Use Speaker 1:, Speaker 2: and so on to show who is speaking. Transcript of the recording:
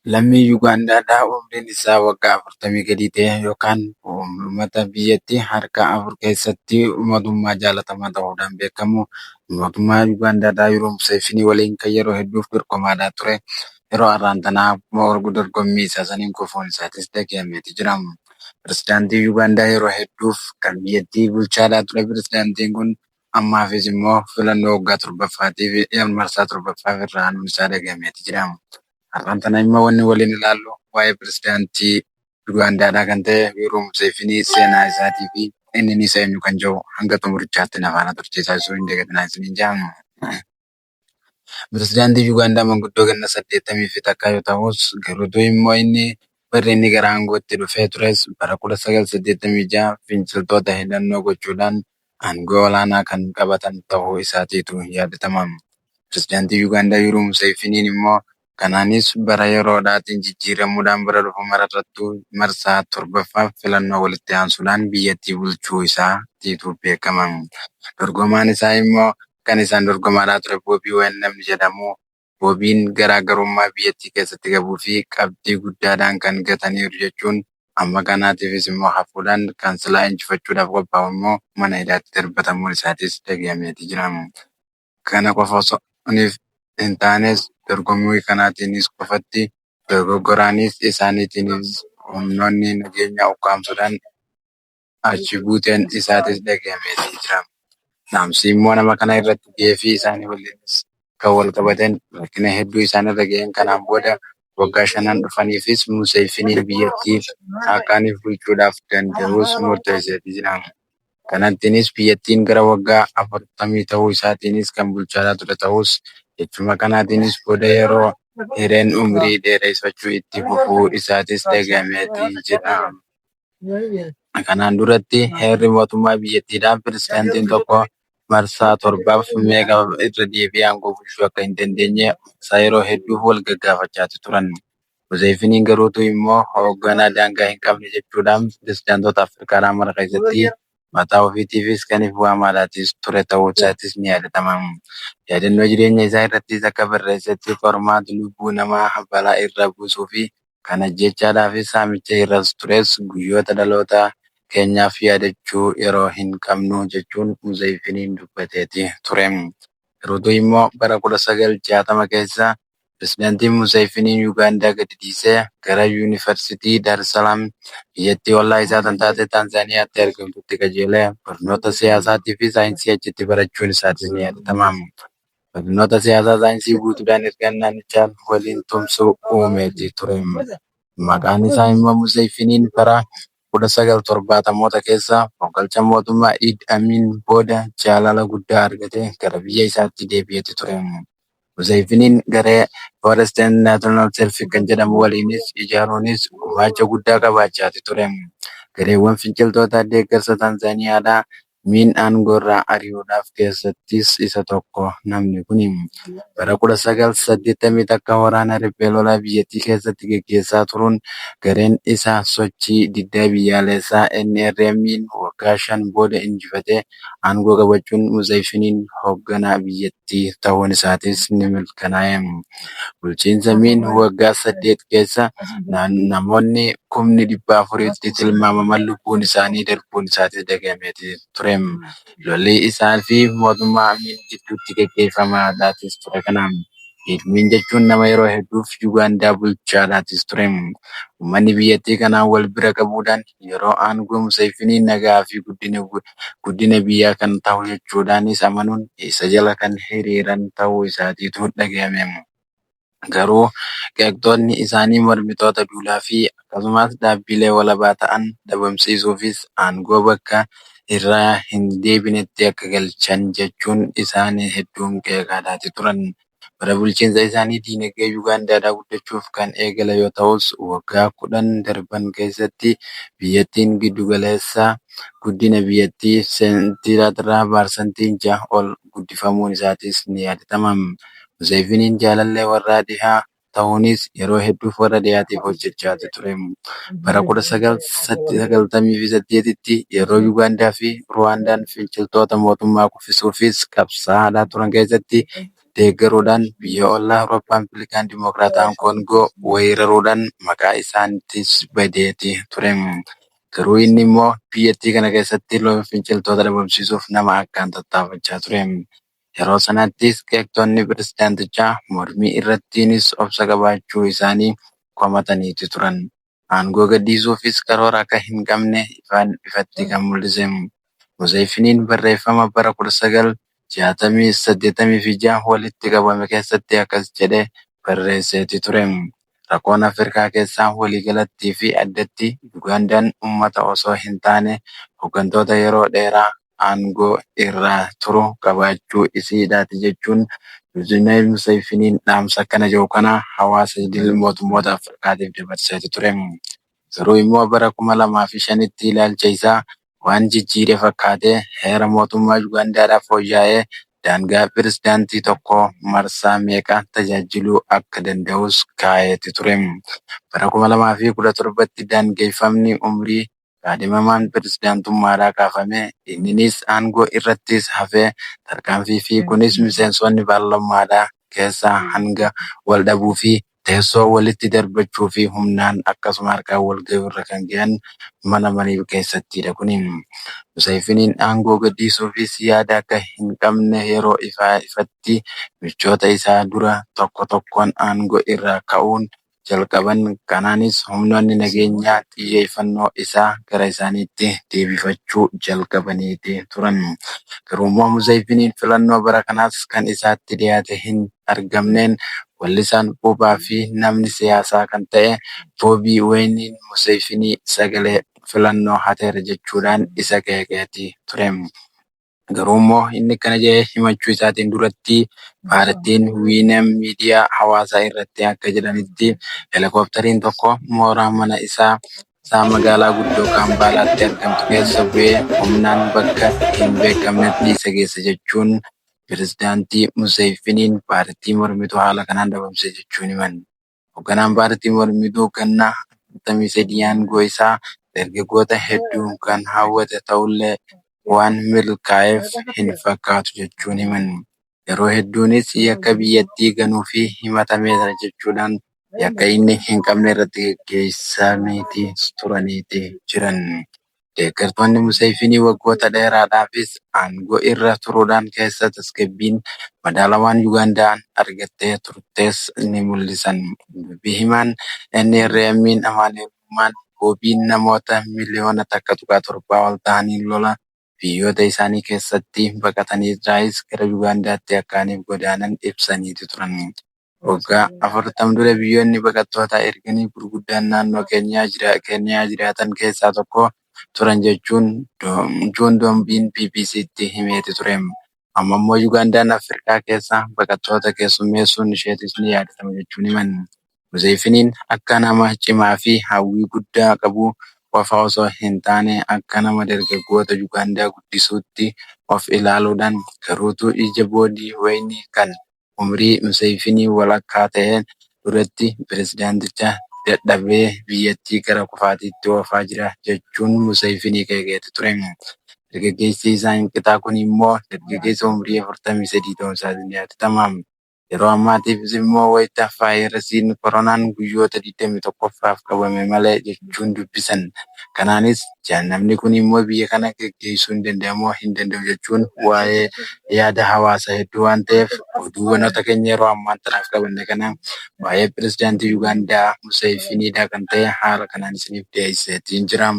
Speaker 1: Lammii Yuugaandaadhaa umriin isaa waggaa 40 gadi ta'e yookaan uummata biyyattii harka afur keessatti mootummaa jaalatamaa ta'uudhaan beekamu. Mootummaa Yuugaandaadhaa yeroo Museveni waliin kan yeroo hedduuf dorgomaadhaa ture. Yeroo har'aan tanaa dorgommii isaa saniin kufuun isaatis dhagahameeti jira. Pirezidaantii Yuugaandaa yeroo hedduuf kan biyyattii bulchaadhaa ture. Pirezidaantiin kun ammaafis immoo filannoo waggaa torbaffaatiif marsaa torbaffaaf irra aanuun isaa dhagahameeti jira. Har'aan tana immoo wanni waliin ilaallu waa'ee pirezidaantii Yuugaandaadhaa kan ta'e Yoweri Museveni seenaa isaatii fi inni isa eenyu kan jedhu hanga xumurichaatti na faana tursiisaa osoo hin dagatinaa isiniin jedhamu. Pirezidaantii Yuugaandaa manguddoo ganna 80 fi takka yoo ta'us garuutuu immoo inni barri inni gara aangootti dhufee tures bara 1986 finciltoota hidhannoo gochuudhaan aangoo olaanaa kan qabatan ta'uu isaatiitu yaadatama. Pirezidaantii Yuugaandaa Yoweri Museveniin immoo kanaanis bara yeroodhaatiin jijjiiramuudhaan bara dhufu mararrattuu marsaa torbaffaaf filannoo walitti aansuudhaan biyyattii bulchuu isaatiitu beekama. Dorgomaan isaa immoo kan isaan dorgomaadhaa ture Boobii Waayin namni jedhamu. Boobiin garaagarummaa biyyattii keessatti qabuu fi qabxii guddaadhaan kan gataniiru jechuun amma kanaatiifis immoo hafuudhaan kan silaa injifachuudhaaf qophaa'u immoo mana hidhaatti darbatamuun isaatis dhagahameeti jira. Kana qofa osoo hin taanes dorgommii kanaatiinis qofatti dogoggoraanis isaaniitiinis humnoonni nageenya ukkaamsuudhaan achi buuteen isaatis dhagahameeti jira. Dhaamsi immoo nama kana irratti gahee fi isaanii waliinis kan wal qabatan rakkina hedduu isaanirra gaheen kanaan booda waggaa 5 dhufaniifis Museveniin biyyattii akkaaniif bulchuudhaaf danda'us murteesseeti jira. Kanattiinis biyyattiin gara waggaa 40 ta'uu isaatiinis kan bulchaadhaa ture ta'us jechuma kanaatiinis booda yeroo hireen umrii dheereffachuu itti fufuu isaatis dhagahameeti jira. Kanaan duratti heerri mootummaa biyyattiidhaan pirezidaantiin tokko marsaa torbaaf meeqa irra deebi'ee aangoo bulchuu akka hin dandeenye isaa yeroo hedduuf wal gaggaafachaati turan. Museveniin garuutu immoo hoogganaa daangaa hin qabne jechuudhaan pirezidaantota Afrikaa mara keessatti mataa ofiitiifis kan if waamaadhaatis ture ta'uu isaatis ni yaadatama. Yaadannoo jireenya isaa irrattis akka barreessetti qormaata lubbuu namaa balaa irra buusuu fi kana jechaadhaa fi saamicha irras tures guyyoota dhaloota keenyaaf yaadachuu yeroo hin qabnu jechuun Museveniin dubbateeti ture. Garuutu immoo bara 1960 keessa pirezidaantiin Museveniin Yuugaandaa gadi dhiisee gara yuunivarsiitii Daar es Salaam biyyattii ollaa isaa kan taate Taanzaaniyaatti argamtutti qajeelee barnoota siyaasaatii fi saayinsii achitti barachuun isaatis ni yaadatama. Barnoota siyaasaa saayinsii guutuudhaan erga naannichaan waliin tumsuu uumeeti ture. Maqaan isaa immoo Museveniin bara 1970moota keessa fonqolcha mootummaa Idi Amin booda jaalala guddaa argatee gara biyya isaatti deebi'eeti ture. Museveniin garee Forest National Self kan jedhamu waliinis ijaaruunis gumaacha guddaa qabaachaati ture. Gareewwan finciltoota deeggarsa Taanzaaniyaadhaa miin aangoorraa ari'uudhaaf keessattis isa tokko. Namni kun bara 1980 takka waraana riphee lolaa biyyattii keessatti gaggeessaa turuun gareen isaa sochii diddaa biyyaalessaa NRM'n waggaa 5 booda injifatee aangoo qabachuun Museveniin hoogganaa biyyattii ta'uun isaatis ni mirkanaa'e. Bulchiinsa miin waggaa 8 keessa namoonni 400,000tti tilmaamaman lubbuun isaanii darbuun isaatis dhagahameeti ture. Lolli isaa fi mootummaa miin gidduutti gaggeeffamaadhaatis ture. Kanaaf Miin jechuun nama yeroo hedduuf Yuugaandaa bulchaadhaatis ture. Uummanni biyyattii kanaan wal bira qabuudhaan yeroo aangoo Museveniin nagaa fi guddina biyyaa kan ta'u jechuudhaanis amanuun isa jala kan hiriiran ta'uu isaatiitu dhagahame. Garuu qeeqxoonni isaanii mormitoota duulaa fi akkasumas dhaabbilee walabaa ta'an dhabamsiisuufis aangoo bakka irraa hin deebinetti akka galchan jechuun isaanii hedduun qeeqaadhaati turan. Bara bulchiinsa isaanii diinagdee Yuugaandaadhaa guddachuuf kan eegale yoo ta'us waggaa 10 darban keessatti biyyattiin giddugaleessa guddina biyyattii seentiiraatirraa parsantii 6 ol guddifamuun isaatis ni yaadatama. Museveniin jaalallee warra dhihaa ta'uunis yeroo hedduuf warra dhiyaatiif hojjechaa ture. Bara 1998tti yeroo Yuugaandaa fi Ruwaandaan finciltoota mootummaa kuffisuufis qabsaa'aa turan keessatti deeggaruudhaan biyya ollaa Rippaabilikaan Dimokiraataan Koongoo weeraruudhaan maqaa isaaniittis badeeti ture. Garuu inni immoo biyyattii kana keessatti finciltoota dhabamsiisuuf nama akkaan tattaafachaa ture. Yeroo sanattis qeeqxoonni pirezidaantichaa mormii irrattiinis obsa qabaachuu isaanii komataniiti turan. Aangoo gadhiisuufis karoora akka hin qabne ifatti kan mul'ise. Museefiniin barreeffama bara 1986 walitti qabame keessatti akkas jedhee barreesseeti ture. Rakkoon Afrikaa keessaa waliigalattii fi addatti Ugandaan uummata osoo hin taane hooggantoota yeroo dheeraa aangoo irra turu qabaachuu isiidhaati jechuun Yuuzinaayil Museefiniin dhaamsa akkana jedhu kana hawaasa idil mootummoota Afrikaatiif dabarseeti ture. Garuu immoo bara 2005tti ilaalcha isaa waan jijjiire fakkaatee heera mootummaa Ugaandaadhaaf fooyya'ee daangaa pirezidaantii tokko marsaa meeqa tajaajiluu akka danda'us kaa'eeti ture. Bara 2017tti daangeffamni umrii kaadhimamaan pirezidaantummaadhaa kaafame. Inninis aangoo irrattis hafee tarkaanfii fi kunis miseensonni paarlamaadhaa keessaa hanga wal dhabuu fi teessoo walitti darbachuu fi humnaan akkasuma harkaan wal ga'uu irra kan ga'an mana marii keessattidha kuni. Museefiniin aangoo gadhiisuufis yaada akka hin qabne yeroo ifatti michoota isaa dura tokko tokkoon aangoo irraa ka'uun jalqaban. Kanaanis humnoonni nageenyaa xiyyeeffannoo isaa gara isaaniitti deebifachuu jalqabaniiti turan. Garuu immoo Museefiniin filannoo bara kanaas kan isaatti dhiyaate hin argamneen wallisaan Puuphaa fi namni siyaasaa kan ta'e Boobii Waayiniin Museefinii sagalee filannoo hateera jechuudhaan isa qeeqeeti ture. Garuu immoo inni kana jedhee himachuu isaatiin duratti paartiin Wiinem miidiyaa hawaasaa irratti akka jedhanitti heelikooptariin tokko mooraa mana isaa magaalaa guddoo Kaambaalaatti argamtu keessa bu'ee humnaan bakka hin beekamnetti isa geesse jechuun pirezidaantii Museefiniin paartii mormituu haala kanaan dhabamse jechuun himan. Hoogganaan paartii mormituu ganna 43 aangoo isaa dargaggoota hedduu kan hawwate ta'ullee waan milkaa'eef hin fakkaatu jechuun himan. Yeroo hedduunis yakka biyyattii ganuu fi himatameera jechuudhaan yakka inni hin qabne irratti gaggeessaniiti turaniiti jiran. Deeggartoonni Museefinii waggoota dheeraadhaafis aangoo irra turuudhaan keessa tasgabbiin madaalawaan Ugandaan argattee turtes ni mul'isan. Dubbii himaan NRM'n amaaneerummaan Boobiin namoota miliyoona takka tuqaa torbaa ol ta'aniin lola biyyoota isaanii keessatti baqatanii irraayis gara Ugaandaatti akkaaniif godaanan ibsaniiti turan. Waggaa 40 dura biyyoonni baqattoota erganii gurguddaan naannoo Keenyaa jiraatan keessaa tokko turan jechuun Joon Doombiin BBC'tti himeeti ture. Amma immoo Ugandaan Afrikaa keessa baqattoota keessummeessuun isheetis ni yaadatama jechuun himan. Museefiniin akka nama cimaa fi hawwii guddaa qabu qofa osoo hin taane akka nama dargaggoota Ugaandaa guddisuutti of ilaaluudhaan garuutu ija Boobii Waayinii kan umrii Museefinii walakkaa ta'een duratti pirezidaanticha dadhabee biyyattii gara kufaatiitti oofaa jira jechuun Museefinii qeeqeeti ture. Dargaggeessi isaa hinqixaa kun immoo dargaggeessa umrii 43 ta'uun isaatti ni yaadatama. Yeroo ammaatiifis immoo wayita vaayirasiin koronaan guyyoota 21ffaaf qabame malee jechuun dubbisan. Kanaanis namni kun immoo biyya kana gaggeessuu hin danda'u jechuun waa'ee yaada hawaasa hedduu waan ta'eef oduuwwanoota keenya yeroo ammaan tanaaf qabanne kana waa'ee pirezidaantii Ugaandaa Museefiniidha kan ta'e haala kanaan isiniif dhiyeesseetiin jira.